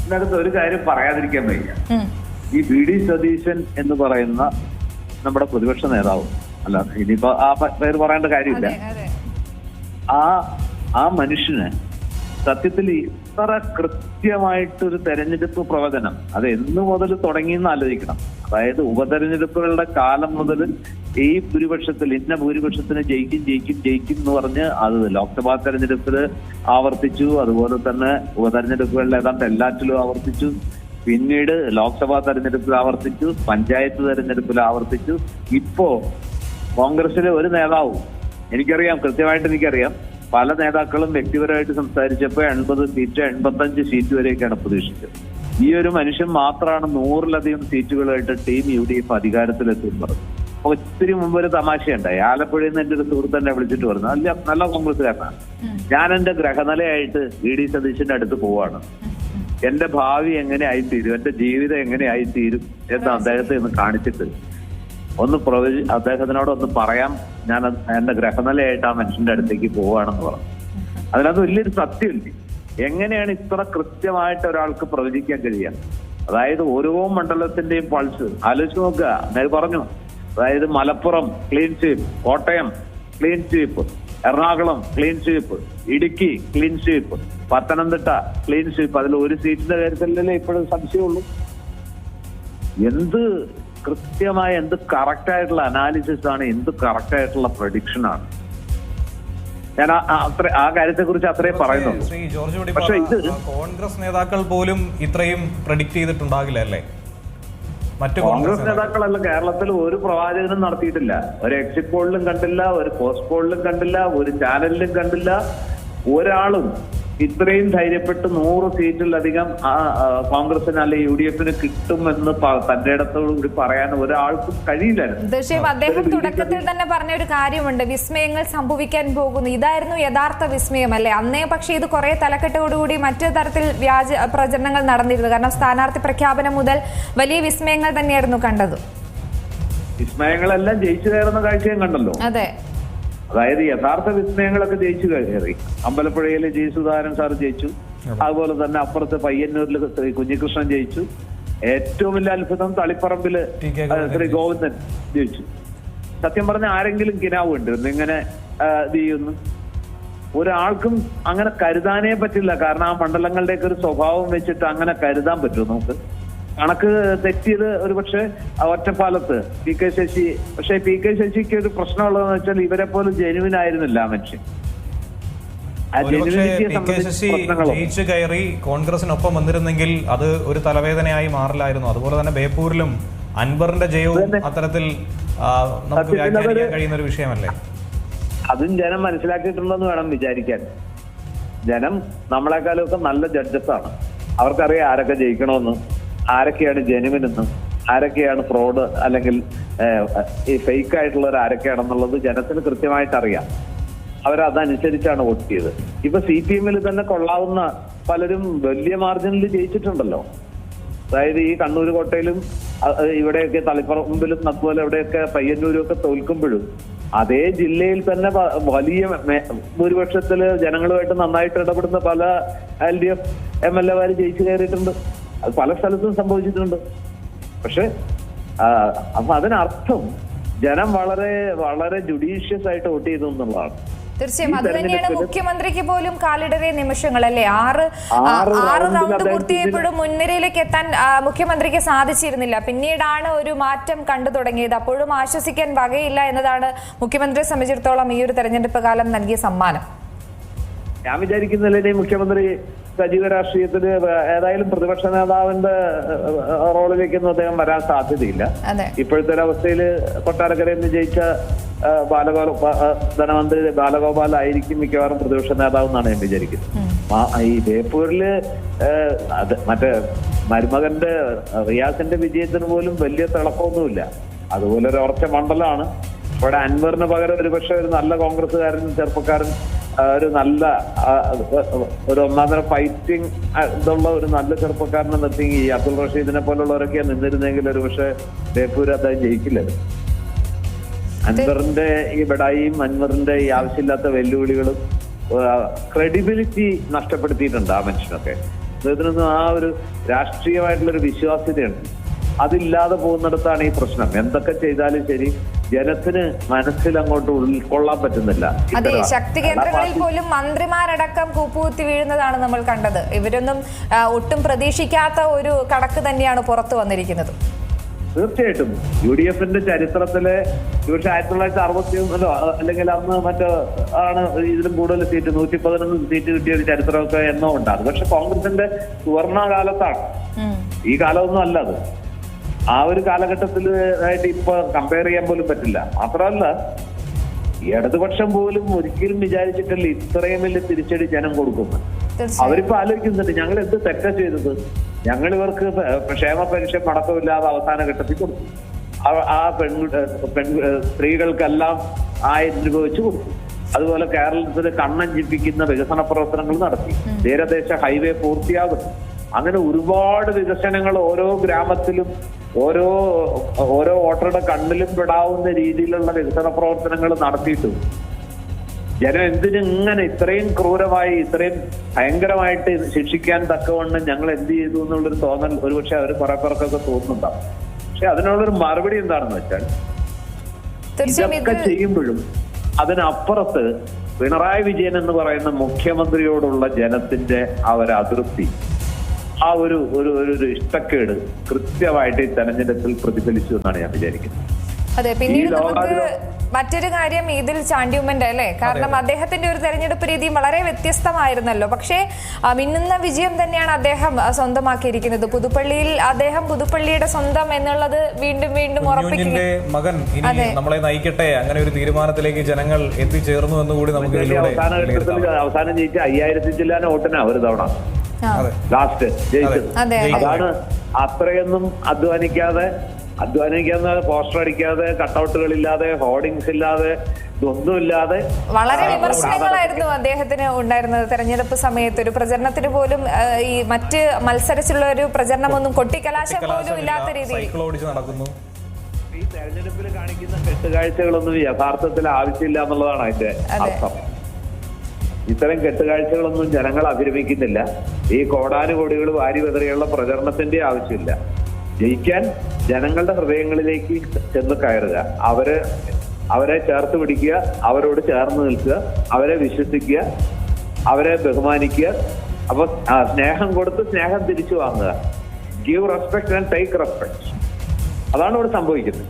ഇതിനകത്ത് ഒരു കാര്യം പറയാതിരിക്കാൻ വയ്യ. ഈ വി.ഡി. സതീശൻ എന്ന് പറയുന്ന നമ്മുടെ പ്രതിപക്ഷ നേതാവ്, അല്ല ഇനിയിപ്പോ ആ പേര് പറയേണ്ട കാര്യമില്ല, ആ മനുഷ്യന് സത്യത്തിൽ ഇത്ര കൃത്യമായിട്ടൊരു തെരഞ്ഞെടുപ്പ് പ്രവചനം അത് എന്ന് മുതൽ തുടങ്ങിയെന്ന് ആലോചിക്കണം. അതായത് ഉപതെരഞ്ഞെടുപ്പുകളുടെ കാലം മുതൽ ഈ ഭൂരിപക്ഷത്തിൽ ഇന്ന ഭൂരിപക്ഷത്തിന് ജയിക്കും എന്ന് പറഞ്ഞ് അത് ലോക്സഭാ തെരഞ്ഞെടുപ്പിൽ ആവർത്തിച്ചു. അതുപോലെ തന്നെ ഉപതെരഞ്ഞെടുപ്പുകളിൽ ഏതാണ്ട് എല്ലാറ്റിലും ആവർത്തിച്ചു. പിന്നീട് ലോക്സഭാ തെരഞ്ഞെടുപ്പിൽ ആവർത്തിച്ചു, പഞ്ചായത്ത് തെരഞ്ഞെടുപ്പിൽ ആവർത്തിച്ചു. ഇപ്പോ കോൺഗ്രസിലെ ഒരു നേതാവും കൃത്യമായിട്ട് എനിക്കറിയാം, പല നേതാക്കളും വ്യക്തിപരമായിട്ട് സംസാരിച്ചപ്പോൾ 80 സീറ്റ് 85 സീറ്റ് വരെയൊക്കെയാണ് പ്രതീക്ഷിച്ചത്. ഈ ഒരു മനുഷ്യൻ മാത്രമാണ് 100-ലധികം സീറ്റുകളായിട്ട് ടീം UDF അധികാരത്തിലെത്തുമെന്ന് പറഞ്ഞു. അപ്പൊ ഒത്തിരി മുമ്പ് ഒരു തമാശയുണ്ടായി. ആലപ്പുഴയിൽ നിന്ന് എന്റെ ഒരു സുഹൃത്ത് എന്നെ വിളിച്ചിട്ട് പറഞ്ഞു, നല്ല കോൺഗ്രസ്സുകാരനാണ്, ഞാൻ എന്റെ ഗ്രഹനിലയായിട്ട് വി.ഡി. സതീശന്റെ അടുത്ത് പോവാണ്, എന്റെ ഭാവി എങ്ങനെ ആയിത്തീരും, എന്റെ ജീവിതം എങ്ങനെ ആയിത്തീരും എന്ന് അദ്ദേഹത്തെ ഒന്ന് കാണിച്ചിട്ട് അദ്ദേഹത്തിനോടൊന്ന് പറയാം, ഞാൻ എന്റെ ഗ്രഹനിലയായിട്ട് ആ മനുഷ്യന്റെ അടുത്തേക്ക് പോവാണെന്ന് പറഞ്ഞു. അതിനകത്ത് വലിയൊരു സത്യമില്ല. എങ്ങനെയാണ് ഇത്ര കൃത്യമായിട്ട് ഒരാൾക്ക് പ്രവചിക്കാൻ കഴിയുക? അതായത് ഓരോ മണ്ഡലത്തിന്റെയും പൾസ് ആലോചിച്ച് നോക്കുക. ഞാൻ പറഞ്ഞു, അതായത് Malappuram clean sweep, Kottayam clean sweep, Ernakulam clean sweep, Idukki clean sweep, Pathanamthitta clean sweep. അതിൽ ഒരു സീറ്റിന്റെ കാര്യത്തിലല്ലേ ഇപ്പോഴും സംശയമുള്ളൂ. എന്ത് കൃത്യമായ, എന്ത് കറക്റ്റ് ആയിട്ടുള്ള അനാലിസിസ് ആണ്, എന്ത് കറക്റ്റ് ആയിട്ടുള്ള പ്രഡിക്ഷൻ ആണ്. ഞാൻ ആ കാര്യത്തെ കുറിച്ച് അത്രേ പറയുന്നുള്ളൂ. ശ്രീ ജോർജ് പക്ഷേ ഇത് കോൺഗ്രസ് നേതാക്കൾ പോലും ഇത്രയും പ്രഡിക്ട് ചെയ്തിട്ടുണ്ടാകില്ല അല്ലേ? മറ്റു കോൺഗ്രസ് നേതാക്കളല്ല കേരളത്തിൽ ഒരു പ്രവാചകനും നടത്തിയിട്ടില്ല. ഒരു എക്സിറ്റ് പോളിലും കണ്ടില്ല, ഒരു പോസ്റ്റ് പോളിലും കണ്ടില്ല, ഒരു ചാനലിലും കണ്ടില്ല. ഒരാളും ഇത്രയും ധൈര്യപ്പെട്ട് 100 സീറ്റിലധികം കോൺഗ്രസിന് അല്ലെ UDFന് കിട്ടുമെന്ന് തന്റെ ഇടത്തോടുകൂടി പറയാൻ ഒരാൾക്കും കഴിയില്ലായിരുന്നു. തീർച്ചയായും അദ്ദേഹം തുടക്കത്തിൽ തന്നെ പറഞ്ഞ ഒരു കാര്യമുണ്ട്, വിസ്മയങ്ങൾ സംഭവിക്കാൻ പോകുന്നു. ഇതായിരുന്നു യഥാർത്ഥ വിസ്മയം അല്ലെ അന്നേ? പക്ഷെ ഇത് കുറെ തലക്കെട്ടോടുകൂടി മറ്റു തരത്തിൽ വ്യാജ പ്രചരണങ്ങൾ നടന്നിരുന്നു. കാരണം സ്ഥാനാർത്ഥി പ്രഖ്യാപനം മുതൽ വലിയ വിസ്മയങ്ങൾ തന്നെയായിരുന്നു കണ്ടത്. വിസ്മയങ്ങളെല്ലാം ജയിച്ചു കയറുന്ന കാഴ്ചയും കണ്ടല്ലോ. അതെ, അതായത് യഥാർത്ഥ വിസ്മയങ്ങളൊക്കെ ജയിച്ചു കയറി. അമ്പലപ്പുഴയില് G. സുധാകരൻ സാർ ജയിച്ചു. അതുപോലെ തന്നെ അപ്പുറത്ത് പയ്യന്നൂരിൽ കുഞ്ഞികൃഷ്ണൻ ജയിച്ചു. ഏറ്റവും വലിയ അത്ഭുതം തളിപ്പറമ്പില് ശ്രീ ഗോവിന്ദൻ ജയിച്ചു. സത്യം പറഞ്ഞ ആരെങ്കിലും കിനാവ് ഉണ്ട് ഇങ്ങനെ ഇത് ചെയ്യുന്നു? ഒരാൾക്കും അങ്ങനെ കരുതാനേ പറ്റില്ല. കാരണം ആ മണ്ഡലങ്ങളുടെയൊക്കെ ഒരു സ്വഭാവം വെച്ചിട്ട് അങ്ങനെ കരുതാൻ പറ്റുമോ നമുക്ക്? കണക്ക് തെറ്റിയത് ഒരു പക്ഷെ ഒറ്റപ്പാലത്ത് P.K. ശശി. പക്ഷെ P.K. ശശിക്ക് ഒരു പ്രശ്നമുള്ളതെന്ന് വെച്ചാൽ ഇവരെ പോലും ജെനുവിൻ ആയിരുന്നില്ല ആ മനുഷ്യൻ. ജയിച്ചു കയറി കോൺഗ്രസിനൊപ്പം വന്നിരുന്നെങ്കിൽ അത് ഒരു തലവേദനയായി മാറില്ലായിരുന്നു. അതുപോലെ തന്നെ ബേപ്പൂരിലും അൻവറിന്റെ ജയവും അത്തരത്തിൽ നമുക്ക് വ്യാഖ്യാനിക്കാൻ കഴിയുന്ന ഒരു വിഷയമല്ലേ? അതും ജനം മനസ്സിലാക്കിയിട്ടുണ്ടെന്ന് വേണം വിചാരിക്കാൻ. ജനം നമ്മളെക്കാളൊക്കെ നല്ല ജഡ്ജസ് ആണ്. അവർക്കറിയാം ആരൊക്കെ ജയിക്കണമെന്ന്, ആരൊക്കെയാണ് ജെനുവിൻ എന്നും, ആരൊക്കെയാണ് ഫ്രോഡ് അല്ലെങ്കിൽ ഈ ഫേക്ക് ആയിട്ടുള്ളവർ ആരൊക്കെയാണെന്നുള്ളത് ജനത്തിന് കൃത്യമായിട്ട് അറിയാം. അവരതനുസരിച്ചാണ് വോട്ട് ചെയ്തത്. ഇപ്പൊ CPM തന്നെ കൊള്ളാവുന്ന പലരും വലിയ മാർജിനിൽ ജയിച്ചിട്ടുണ്ടല്ലോ. അതായത് ഈ കണ്ണൂർ കോട്ടയിലും ഇവിടെയൊക്കെ തളിപ്പറമ്പിലും അതുപോലെ എവിടെയൊക്കെ പയ്യന്നൂരും ഒക്കെ തോൽക്കുമ്പോഴും അതേ ജില്ലയിൽ തന്നെ വലിയ ഭൂരിപക്ഷത്തില് ജനങ്ങളുമായിട്ട് നന്നായിട്ട് ഇടപെടുന്ന പല LDF MLA ജയിച്ചു കയറിയിട്ടുണ്ട്. അത് പല സ്ഥലത്തും സംഭവിച്ചിട്ടുണ്ട്. പക്ഷെ അപ്പൊ അതിനർത്ഥം ജനം വളരെ വളരെ ജുഡീഷ്യസ് ആയിട്ട് വോട്ട് ചെയ്തു എന്നുള്ളതാണ്. തീർച്ചയായും അത് തന്നെയാണ് മുഖ്യമന്ത്രിക്ക് പോലും കാലിടറിയ നിമിഷങ്ങൾ അല്ലേ? 6 റൗണ്ട് പൂർത്തിയായപ്പോഴും മുൻനിരയിലേക്ക് എത്താൻ മുഖ്യമന്ത്രിക്ക് സാധിച്ചിരുന്നില്ല. പിന്നീടാണ് ഒരു മാറ്റം കണ്ടു തുടങ്ങിയത്. അപ്പോഴും ആശ്വസിക്കാൻ വകയില്ല എന്നതാണ് മുഖ്യമന്ത്രിയെ സംബന്ധിച്ചിടത്തോളം ഈ ഒരു തെരഞ്ഞെടുപ്പ് കാലം നൽകിയ സമ്മാനം. ഞാൻ വിചാരിക്കുന്നില്ലേ മുഖ്യമന്ത്രി സജീവ രാഷ്ട്രീയത്തിന് ഏതായാലും പ്രതിപക്ഷ നേതാവിന്റെ റോളിലേക്കൊന്നും അദ്ദേഹം വരാൻ സാധ്യതയില്ല. ഇപ്പോഴത്തെ ഒരു അവസ്ഥയിൽ കൊട്ടാരക്കരയിൽ നിന്ന് ജയിച്ച ധനമന്ത്രി ബാലഗോപാൽ ആയിരിക്കും മിക്കവാറും പ്രതിപക്ഷ നേതാവ് എന്നാണ് ഞാൻ വിചാരിക്കുന്നത്. ഈ ബേപ്പൂരില് മറ്റേ മരുമകന്റെ റിയാസിന്റെ വിജയത്തിന് പോലും വലിയ തിളക്കമൊന്നുമില്ല. അതുപോലെ ഒരു ഉറച്ച മണ്ഡലമാണ്. ഇവിടെ അൻവറിന് പകരം ഒരുപക്ഷെ ഒരു നല്ല കോൺഗ്രസ്സുകാരൻ ചെറുപ്പക്കാരൻ ഒരു നല്ല ഒരു ഒന്നാന്തരം ഫൈറ്റിംഗ് ഇതുള്ള ഒരു നല്ല ചെറുപ്പക്കാരനെ നിർത്തി ഈ അബ്ദുൾ റഷീദിനെ പോലുള്ളവരൊക്കെ നിന്നിരുന്നെങ്കിൽ ഒരു പക്ഷെ ബേപ്പൂർ അദ്ദേഹം ജയിക്കില്ലായിരുന്നു. അൻവറിന്റെ ഈ ബഡായിയും അൻവറിന്റെ ഈ ആവശ്യമില്ലാത്ത വെല്ലുവിളികളും ക്രെഡിബിലിറ്റി നഷ്ടപ്പെടുത്തിയിട്ടുണ്ട് ആ മനുഷ്യനൊക്കെ. അദ്ദേഹത്തിനൊന്നും ആ ഒരു രാഷ്ട്രീയമായിട്ടുള്ളൊരു വിശ്വാസ്യതയുണ്ട്. അതില്ലാതെ പോകുന്നിടത്താണ് ഈ പ്രശ്നം. എന്തൊക്കെ ചെയ്താലും ശരി, ജനത്തിന് മനസ്സിൽ അങ്ങോട്ട് ഉൾക്കൊള്ളാൻ പറ്റുന്നില്ല. അതെ, ശക്തി കേന്ദ്രങ്ങളിൽ പോലും മന്ത്രിമാരടക്കം കൂപ്പുകുത്തി വീഴുന്നതാണ് നമ്മൾ കണ്ടത്. ഇവരൊന്നും ഒട്ടും പ്രതീക്ഷിക്കാത്ത ഒരു കണക്ക് തന്നെയാണ് പുറത്തു വന്നിരിക്കുന്നത്. തീർച്ചയായിട്ടും UDFന്റെ ചരിത്രത്തിലെ പക്ഷെ 1961 അല്ലെങ്കിൽ അന്ന് മറ്റോ ആണ് ഇതിലും കൂടുതൽ സീറ്റ് 111 സീറ്റ് കിട്ടിയ ഒരു ചരിത്രമൊക്കെ എന്നോ ഉണ്ടാകും. പക്ഷെ കോൺഗ്രസിന്റെ സുവർണകാലത്താണ്, ഈ കാലമൊന്നും അല്ല അത്. ആ ഒരു കാലഘട്ടത്തിൽ ആയിട്ട് ഇപ്പൊ കമ്പയർ ചെയ്യാൻ പോലും പറ്റില്ല. മാത്രമല്ല, ഇടതുപക്ഷം പോലും ഒരിക്കലും വിചാരിച്ചിട്ടില്ല ഇത്രയും വലിയ തിരിച്ചടി ജനം കൊടുക്കുന്നു. അവരിപ്പോ ആലോചിക്കുന്നുണ്ട്, ഞങ്ങൾ എന്ത് തെറ്റാ ചെയ്തത്, ഞങ്ങൾ ഇവർക്ക് ക്ഷേമ പെൻഷൻ മടക്കമില്ലാതെ അവസാന ഘട്ടത്തിൽ കൊടുത്തു, ആ സ്ത്രീകൾക്കെല്ലാം 1000 രൂപ വെച്ച് കൊടുത്തു. അതുപോലെ കേരളത്തിൽ കണ്ണഞ്ചിപ്പിക്കുന്ന വികസന പ്രവർത്തനങ്ങൾ നടത്തി, തീരദേശ ഹൈവേ പൂർത്തിയാകുന്നു. അങ്ങനെ ഒരുപാട് വികസനങ്ങൾ ഓരോ ഗ്രാമത്തിലും ഓരോ വോട്ടറുടെ കണ്ണിലും പെടാവുന്ന രീതിയിലുള്ള വികസന പ്രവർത്തനങ്ങൾ നടത്തിയിട്ടും ജനം എന്തിനിങ്ങനെ ഇത്രയും ക്രൂരമായി ഇത്രയും ഭയങ്കരമായിട്ട് ശിക്ഷിക്കാൻ തക്കവണ്ണം ഞങ്ങൾ എന്ത് ചെയ്തു എന്നുള്ളൊരു തോന്നൽ ഒരുപക്ഷെ അവർ കുറെ പേർക്കൊക്കെ തോന്നുന്നുണ്ടാവും. പക്ഷെ അതിനുള്ളൊരു മറുപടി എന്താണെന്ന് വെച്ചാൽ, ഇതൊക്കെ ചെയ്യുമ്പോഴും അതിനപ്പുറത്ത് പിണറായി വിജയൻ എന്ന് പറയുന്ന മുഖ്യമന്ത്രിയോടുള്ള ജനത്തിന്റെ ആ ഒരു അതൃപ്തി, ആ ഒരു ഇഷ്ടക്കേട് കൃത്യമായിട്ട് ഈ തെരഞ്ഞെടുപ്പിൽ പ്രതിഫലിച്ചു എന്നാണ് ഞാൻ വിചാരിക്കുന്നത്. അതെ, പിന്നീട് നമുക്ക് മറ്റൊരു കാര്യം ഇതിൽ ചാണ്ടിയുമ്മന്റെ അല്ലേ, കാരണം അദ്ദേഹത്തിന്റെ ഒരു തെരഞ്ഞെടുപ്പ് രീതി വളരെ വ്യത്യസ്തമായിരുന്നല്ലോ. പക്ഷേ മിന്നുന്ന വിജയം തന്നെയാണ് അദ്ദേഹം സ്വന്തമാക്കിയിരിക്കുന്നത്. പുതുപ്പള്ളിയിൽ അദ്ദേഹം പുതുപ്പള്ളിയുടെ സ്വന്തം എന്നുള്ളത് വീണ്ടും വീണ്ടും ഉറപ്പിക്കുന്നു. മകൻ ഇനി നമ്മളെ നയിക്കട്ടെ, അങ്ങനെ ഒരു തീരുമാനത്തിലേക്ക് ജനങ്ങൾ എത്തിച്ചേർന്നു എന്നുകൂടി നമുക്ക് അവസാനം ജയിച്ച 5000 ചില്ലാന വോട്ടിനാ ഒരു തവണ ലാസ്റ്റ് ജയിച്ചത്. അതാണ് അത്രയൊന്നും അധ്വാനിക്കാതെ പോസ്റ്റർ അടിക്കാതെ, കട്ടൗട്ടുകളില്ലാതെ, ഹോർഡിങ്സ് ഇല്ലാതെ, ഇതൊന്നുമില്ലാതെ വളരെ വിമർശനങ്ങളായിരുന്നു അദ്ദേഹത്തിന് ഉണ്ടായിരുന്നത് തെരഞ്ഞെടുപ്പ് സമയത്ത്. ഒരു പ്രചരണത്തിന് പോലും ഈ മറ്റ് മത്സരിച്ചുള്ള ഒരു പ്രചരണമൊന്നും കൊട്ടിക്കലാശം പോലും ഇല്ലാത്ത രീതിയിൽ ഈ തെരഞ്ഞെടുപ്പിൽ കാണിക്കുന്ന കെട്ടുകാഴ്ചകളൊന്നും യഥാർത്ഥത്തിൽ ആവശ്യമില്ല എന്നുള്ളതാണ് അതിന്റെ അർത്ഥം. ഇത്തരം കെട്ടുകാഴ്ചകളൊന്നും ജനങ്ങൾ അഭിരമിക്കുന്നില്ല. ഈ കോടാനുകോടികൾ വാരി വെതറിയുള്ള പ്രചരണത്തിന്റെ ആവശ്യമില്ല. ജയിക്കാൻ ജനങ്ങളുടെ ഹൃദയങ്ങളിലേക്ക് ചെന്ന് കയറുക, അവരെ ചേർത്ത് പിടിക്കുക, അവരോട് ചേർന്ന് നിൽക്കുക, അവരെ വിശ്വസിക്കുക, അവരെ ബഹുമാനിക്കുക. അപ്പൊ സ്നേഹം കൊടുത്ത് സ്നേഹം തിരിച്ചു വാങ്ങുക. Give respect and take respect. അതാണ് ഇവിടെ സംഭവിക്കുന്നത്.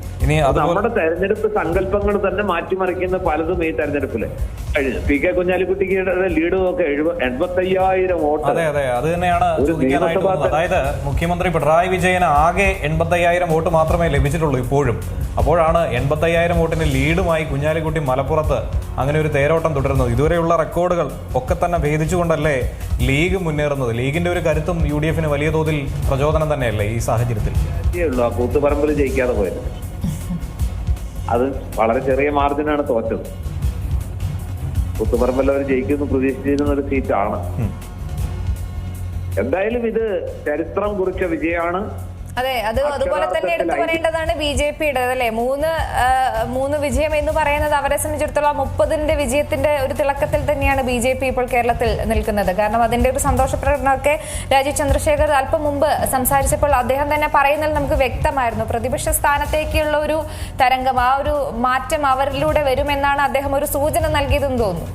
നമ്മുടെ തെരഞ്ഞെടുപ്പ് സങ്കല്പങ്ങൾ തന്നെ മാറ്റിമറിക്കുന്ന പലതും ഈ തെരഞ്ഞെടുപ്പില് കഴിഞ്ഞു. പി കെ കുഞ്ഞാലിക്കുട്ടിക്ക് ലീഡ് നോക്കെ 85,000 വോട്ട്. അതെ, അത് തന്നെയാണ് ചോദിക്കാനായിട്ട്. അതായത് മുഖ്യമന്ത്രി പിണറായി വിജയന് ആകെ 85,000 വോട്ട് മാത്രമേ ലഭിച്ചിട്ടുള്ളൂ ഇപ്പോഴും. അപ്പോഴാണ് 85,000 വോട്ടിന് ലീഡുമായി കുഞ്ഞാലിക്കുട്ടി മലപ്പുറത്ത് അങ്ങനെ ഒരു തേരോട്ടം തുടരുന്നത്. ഇതുവരെയുള്ള റെക്കോർഡുകൾ ഒക്കെ തന്നെ ഭേദിച്ചുകൊണ്ടല്ലേ ലീഗ് മുന്നേറുന്നത്. ലീഗിന്റെ ഒരു കരുത്തും UDFന് വലിയ തോതിൽ പ്രചോദനം തന്നെയല്ലേ ഈ സാഹചര്യത്തിൽ. കൂത്തുപറമ്പിൽ ജയിക്കാതെ പോയത്, അത് വളരെ ചെറിയ മാർജിനാണ് തോറ്റത്. കൂത്തുപറമ്പിൽ അവർ ജയിക്കുമെന്ന് പ്രതീക്ഷിച്ചിരുന്ന ഒരു സീറ്റാണ്. എന്തായാലും ഇത് ചരിത്രം കുറിച്ച വിജയമാണ്. അതെ, അതുപോലെ തന്നെ എടുത്തു പറയേണ്ടതാണ് BJPയുടെ അല്ലെ, മൂന്ന് വിജയം എന്ന് പറയുന്നത് അവരെ സംബന്ധിച്ചിടത്തോളം 30ന്റെ വിജയത്തിന്റെ ഒരു തിളക്കത്തിൽ തന്നെയാണ് BJP ഇപ്പോൾ കേരളത്തിൽ നിൽക്കുന്നത്. കാരണം അതിന്റെ ഒരു സന്തോഷ പ്രകടനമൊക്കെ രാജീവ് ചന്ദ്രശേഖർ അല്പം മുമ്പ് സംസാരിച്ചപ്പോൾ അദ്ദേഹം തന്നെ പറയുന്നതിൽ നമുക്ക് വ്യക്തമായിരുന്നു. പ്രതിപക്ഷ സ്ഥാനത്തേക്കുള്ള ഒരു തരംഗം, ആ ഒരു മാറ്റം അവരിലൂടെ വരുമെന്നാണ് അദ്ദേഹം ഒരു സൂചന നൽകിയതെന്ന് തോന്നുന്നു.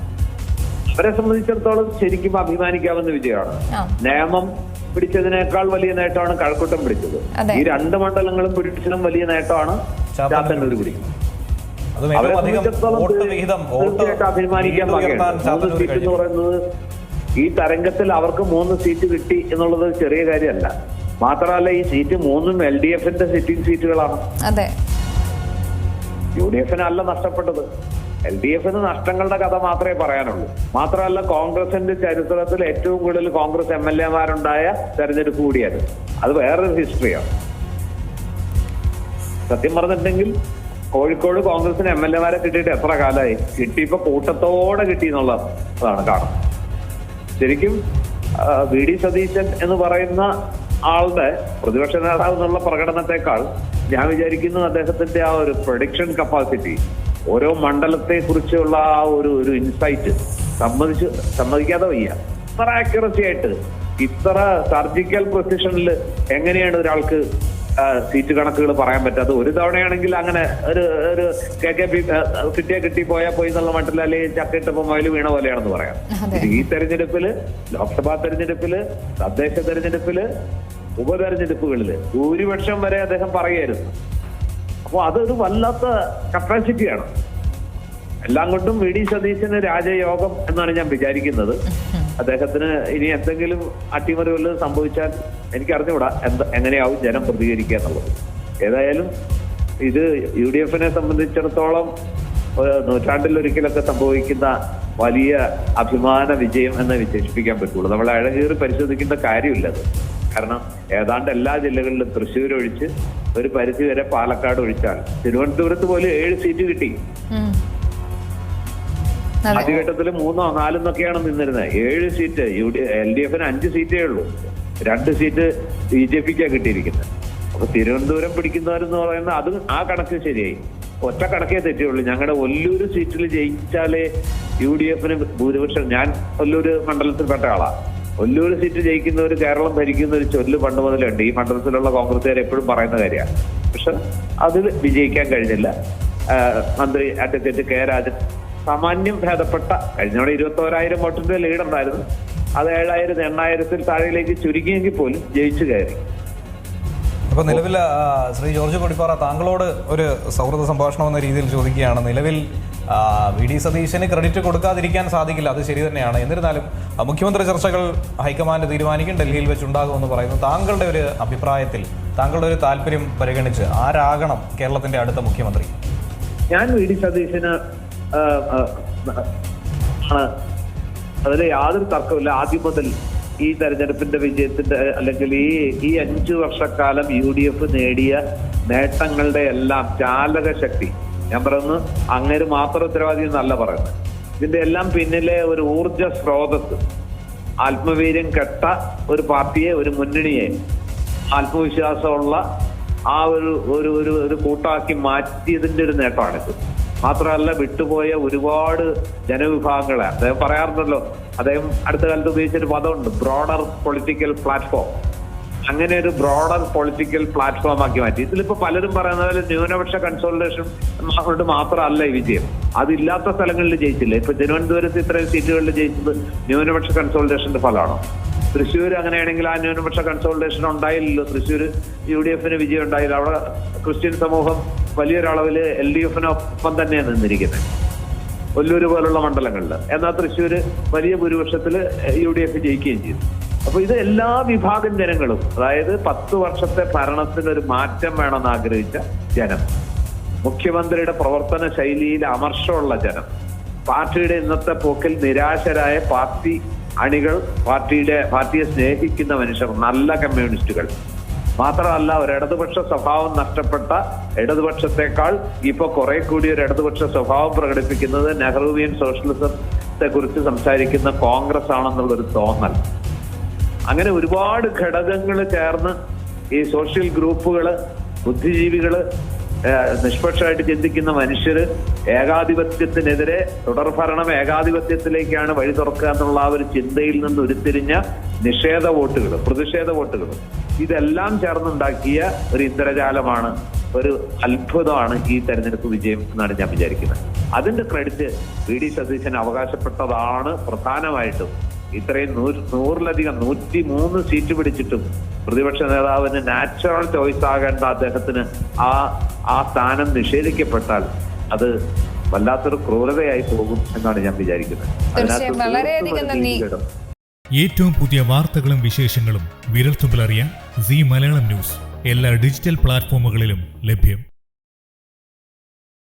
അവരെ സംബന്ധിച്ചിടത്തോളം ശരിക്കും അഭിമാനിക്കാവുന്ന വിജയമാണ്. നിയമം പിടിച്ചതിനേക്കാൾ വലിയ നേട്ടമാണ് കഴക്കൂട്ടം പിടിച്ചത്. ഈ 2 മണ്ഡലങ്ങളും പിടിച്ചതും വലിയ നേട്ടമാണ് ചാത്തന്നൂർ പിടിക്കുന്നത്. തീർച്ചയായിട്ടും അഭിമാനിക്കാൻ വകയാണ്. 3 സീറ്റ് എന്ന് പറയുന്നത് ഈ തരംഗത്തിൽ അവർക്ക് 3 സീറ്റ് കിട്ടി എന്നുള്ളത് ചെറിയ കാര്യമല്ല. മാത്രമല്ല ഈ സീറ്റ് 3ഉം LDFന്റെ സിറ്റിംഗ് സീറ്റുകളാണ്. UDFനല്ല നഷ്ടപ്പെട്ടത്. LDFന് നഷ്ടങ്ങളുടെ കഥ മാത്രമേ പറയാനുള്ളൂ. മാത്രമല്ല കോൺഗ്രസിന്റെ ചരിത്രത്തിൽ ഏറ്റവും കൂടുതൽ കോൺഗ്രസ് MLA-മാരുണ്ടായ തെരഞ്ഞെടുപ്പ് കൂടിയത്. അത് വേറൊരു ഹിസ്റ്ററിയാണ്. സത്യം പറഞ്ഞിട്ടുണ്ടെങ്കിൽ കോഴിക്കോട് കോൺഗ്രസിന് MLA-മാരെ കിട്ടിയിട്ട് എത്ര കാലമായി? കിട്ടിയപ്പോ കൂട്ടത്തോടെ കിട്ടി എന്നുള്ളതാണ് കാണുന്നത്. ശരിക്കും VD സതീശൻ എന്ന് പറയുന്ന ആളുടെ പ്രതിപക്ഷ നേതാവ് എന്നുള്ള പ്രകടനത്തെക്കാൾ ഞാൻ വിചാരിക്കുന്നു അദ്ദേഹത്തിന്റെ ആ ഒരു പ്രൊഡിക്ഷൻ കപ്പാസിറ്റി, ഓരോ മണ്ഡലത്തെ കുറിച്ചുള്ള ആ ഒരു ഇൻസൈറ്റ് സമ്മതിക്കാതെ വയ്യ. അത്ര ആക്യുറസി ആയിട്ട് ഇത്ര സർജിക്കൽ പൊസിഷനിൽ എങ്ങനെയാണ് ഒരാൾക്ക് സീറ്റ് കണക്കുകൾ പറയാൻ പറ്റാത്തത്? ഒരു തവണയാണെങ്കിൽ അങ്ങനെ ഒരു KKP കിട്ടിയാ കിട്ടിപ്പോയാൽ പോയി എന്നുള്ള മട്ടിൽ, അല്ലെങ്കിൽ ചക്കയിട്ടപ്പോ മൊയിൽ വീണ പോലെയാണെന്ന് പറയാം. ഈ തെരഞ്ഞെടുപ്പില്, ലോക്സഭാ തെരഞ്ഞെടുപ്പില്, തദ്ദേശ തെരഞ്ഞെടുപ്പില്, ഉപതെരഞ്ഞെടുപ്പുകളില് ഭൂരിപക്ഷം വരെ അദ്ദേഹം പറയായിരുന്നു. അപ്പൊ അതൊരു വല്ലാത്ത കപ്പാസിറ്റിയാണ്. എല്ലാം കൊണ്ടും VD സതീശന് രാജയോഗം എന്നാണ് ഞാൻ വിചാരിക്കുന്നത്. അദ്ദേഹത്തിന് ഇനി എന്തെങ്കിലും അട്ടിമറി വല്ലതും സംഭവിച്ചാൽ എനിക്കറിഞ്ഞുകൂടാ എങ്ങനെയാവും ജനം പ്രതികരിക്കുക എന്നുള്ളത്. ഏതായാലും ഇത് UDF-നെ സംബന്ധിച്ചിടത്തോളം നൂറ്റാണ്ടിലൊരിക്കലൊക്കെ സംഭവിക്കുന്ന വലിയ അഭിമാന വിജയം എന്ന് വിശേഷിപ്പിക്കാൻ പറ്റുള്ളൂ. നമ്മൾ അഴകേറി പരിശോധിക്കേണ്ട കാര്യമില്ല അത്. കാരണം ഏതാണ്ട് എല്ലാ ജില്ലകളിലും, തൃശ്ശൂർ ഒഴിച്ച് ഒരു പരിധി വരെ പാലക്കാട് ഒഴിച്ചാൽ, തിരുവനന്തപുരത്ത് പോലും 7 സീറ്റ് കിട്ടി. ആദ്യഘട്ടത്തിൽ 3 or 4 എന്നൊക്കെയാണ് നിന്നിരുന്നത്. 7 സീറ്റ് LDF-ന് 5 സീറ്റേ ഉള്ളൂ. 2 സീറ്റ് BJP-ക്കാ കിട്ടിയിരിക്കുന്നത്. അപ്പൊ തിരുവനന്തപുരം പിടിക്കുന്നവരെന്ന് പറയുന്നത് അത് ആ കണക്ക് ശരിയായി. ഒറ്റ കണക്കേ തെറ്റുള്ളൂ. ഞങ്ങളുടെ ഒല്ലൂര് സീറ്റിൽ ജയിച്ചാലേ UDF-ന് ഭൂരിപക്ഷം. ഞാൻ ഒല്ലൂര് മണ്ഡലത്തിൽപ്പെട്ട ആളാണ്. ഒല്ലൂര് സീറ്റ് ജയിക്കുന്നവർ കേരളം ഭരിക്കുന്ന ഒരു ചൊല്ല് പണ്ട് മുതലുണ്ട്. ഈ മണ്ഡലത്തിലുള്ള കോൺഗ്രസ്സുകാർ എപ്പോഴും പറയുന്ന കാര്യമാണ്. പക്ഷെ അതിൽ വിജയിക്കാൻ കഴിഞ്ഞില്ല. മന്ത്രി അഡ്വക്കേറ്റ് K. രാജൻ സാമാന്യം ഭേദപ്പെട്ട, കഴിഞ്ഞ 21,000 വോട്ടിന്റെ ലീഡ് ഉണ്ടായിരുന്നു. അത് 7,000, 8,000-ൽ താഴേക്ക് ചുരുങ്ങിയെങ്കിൽ പോലും ജയിച്ചു കയറി. അപ്പൊ നിലവിൽ ശ്രീ ജോർജ് കൊടിപ്പാറ, താങ്കളോട് ഒരു സൗഹൃദ സംഭാഷണം എന്ന രീതിയിൽ ചോദിക്കുകയാണ്. നിലവിൽ VD സതീശന് ക്രെഡിറ്റ് കൊടുക്കാതിരിക്കാൻ സാധിക്കില്ല, അത് ശരി തന്നെയാണ്. എന്നിരുന്നാലും മുഖ്യമന്ത്രി ചർച്ചകൾ ഹൈക്കമാൻഡ് തീരുമാനിക്കും, ഡൽഹിയിൽ വെച്ചുണ്ടാകുമെന്ന് പറയുന്നു. താങ്കളുടെ ഒരു അഭിപ്രായത്തിൽ, താങ്കളുടെ ഒരു താല്പര്യം പരിഗണിച്ച് ആരാകണം കേരളത്തിന്റെ അടുത്ത മുഖ്യമന്ത്രി? ഞാൻ VD സതീശന് അതിൽ യാതൊരു തർക്കമില്ല. ആദ്യം മുതൽ ഈ തെരഞ്ഞെടുപ്പിന്റെ വിജയത്തിന്റെ, അല്ലെങ്കിൽ ഈ 5 വർഷക്കാലം UDF നേടിയ നേട്ടങ്ങളുടെ എല്ലാം ചാലക ശക്തി, ഞാൻ പറയുന്നു അങ്ങേര് മാത്രം ഉത്തരവാദി എന്നല്ല പറയുന്നത്. ഇതിന്റെ എല്ലാം പിന്നിലെ ഒരു ഊർജ സ്രോതസ്, ആത്മവീര്യം കെട്ട ഒരു പാർട്ടിയെ, ഒരു മുന്നണിയെ ആത്മവിശ്വാസമുള്ള ആ ഒരു കൂട്ടാക്കി മാറ്റിയതിന്റെ ഒരു നേട്ടമാണിത്. മാത്രമല്ല, വിട്ടുപോയ ഒരുപാട് ജനവിഭാഗങ്ങളെ അദ്ദേഹം പറയാറുണ്ടല്ലോ. അദ്ദേഹം അടുത്ത കാലത്ത് ഉപയോഗിച്ചൊരു പദമുണ്ട്, ബ്രോഡർ പൊളിറ്റിക്കൽ പ്ലാറ്റ്ഫോം. അങ്ങനെ ഒരു ബ്രോഡർ പൊളിറ്റിക്കൽ പ്ലാറ്റ്ഫോം ആക്കി മാറ്റി. ഇതിലിപ്പോ പലരും പറയുന്ന പോലെ ന്യൂനപക്ഷ കൺസോളിഡേഷൻ കൊണ്ട് മാത്രമല്ല ഈ വിജയം. അതില്ലാത്ത സ്ഥലങ്ങളിൽ ജയിച്ചില്ല. ഇപ്പൊ തിരുവനന്തപുരത്ത് ഇത്രയും സീറ്റുകളിൽ ജയിച്ചത് ന്യൂനപക്ഷ കൺസോളിഡേഷന്റെ ഫലമാണോ? തൃശ്ശൂർ അങ്ങനെയാണെങ്കിൽ ആ ന്യൂനപക്ഷ കൺസോളിഡേഷൻ ഉണ്ടായില്ലല്ലോ. തൃശ്ശൂർ UDF-ന് വിജയം ഉണ്ടായില്ല. അവിടെ ക്രിസ്ത്യൻ സമൂഹം വലിയൊരളവിൽ LDF-നൊപ്പം തന്നെയാണ് നിന്നിരിക്കുന്നത്, ഒല്ലൂര് പോലുള്ള മണ്ഡലങ്ങളിൽ. എന്നാൽ തൃശ്ശൂർ വലിയ ഭൂരിപക്ഷത്തിൽ UDF ജയിക്കുകയും ചെയ്തു. അപ്പൊ ഇത് എല്ലാ വിഭാഗം ജനങ്ങളും, അതായത് 10 വർഷത്തെ ഭരണത്തിനൊരു മാറ്റം വേണമെന്ന് ആഗ്രഹിച്ച ജനം, മുഖ്യമന്ത്രിയുടെ പ്രവർത്തന ശൈലിയിൽ അമർഷമുള്ള ജനം, പാർട്ടിയുടെ ഇന്നത്തെ പോക്കിൽ നിരാശരായ പാർട്ടി അണികൾ, പാർട്ടിയെ സ്നേഹിക്കുന്ന മനുഷ്യർ, നല്ല കമ്മ്യൂണിസ്റ്റുകൾ, മാത്രമല്ല ഒരു ഇടതുപക്ഷ സ്വഭാവം നഷ്ടപ്പെട്ട, ഇടതുപക്ഷത്തെക്കാൾ ഇപ്പൊ കുറെ കൂടി ഒരു ഇടതുപക്ഷ സ്വഭാവം പ്രകടിപ്പിക്കുന്നത് നെഹ്റുവിയൻ സോഷ്യലിസത്തെ കുറിച്ച് സംസാരിക്കുന്ന കോൺഗ്രസ് ആണെന്നുള്ളൊരു തോന്നൽ. അങ്ങനെ ഒരുപാട് ഘടകങ്ങൾ ചേർന്ന് ഈ സോഷ്യൽ ഗ്രൂപ്പുകള്, ബുദ്ധിജീവികള്, നിഷ്പക്ഷമായിട്ട് ചിന്തിക്കുന്ന മനുഷ്യര് ഏകാധിപത്യത്തിനെതിരെ, തുടർഭരണം ഏകാധിപത്യത്തിലേക്കാണ് വഴി തുറക്കുക എന്നുള്ള ആ ഒരു ചിന്തയിൽ നിന്ന് ഉരുത്തിരിഞ്ഞ നിഷേധ വോട്ടുകൾ, പ്രതിഷേധ വോട്ടുകൾ, ഇതെല്ലാം ചേർന്നുണ്ടാക്കിയ ഒരു ഇന്ദ്രജാലമാണ്, ഒരു അത്ഭുതമാണ് ഈ തെരഞ്ഞെടുപ്പ് വിജയം എന്നാണ് ഞാൻ വിചാരിക്കുന്നത്. അതിന്റെ ക്രെഡിറ്റ് VD സതീശൻ അവകാശപ്പെട്ടതാണ് പ്രധാനമായിട്ടും. ഇത്രയും 100-ലധികം 103 സീറ്റ് പിടിച്ചിട്ടും പ്രതിപക്ഷ നേതാവിന് നാച്ചുറൽ ചോയ്സ് ആകേണ്ട അദ്ദേഹത്തിന് ആ സ്ഥാനം നിഷേധിക്കപ്പെട്ടാൽ അത് വല്ലാത്തൊരു ക്രൂരതയായി പോകും എന്നാണ് ഞാൻ വിചാരിക്കുന്നത്. ഏറ്റവും പുതിയ വാർത്തകളും വിശേഷങ്ങളും വിരൽത്തുമ്പിലറിയാൻ Zee മലയാളം ന്യൂസ് എല്ലാ ഡിജിറ്റൽ പ്ലാറ്റ്ഫോമുകളിലും ലഭ്യം.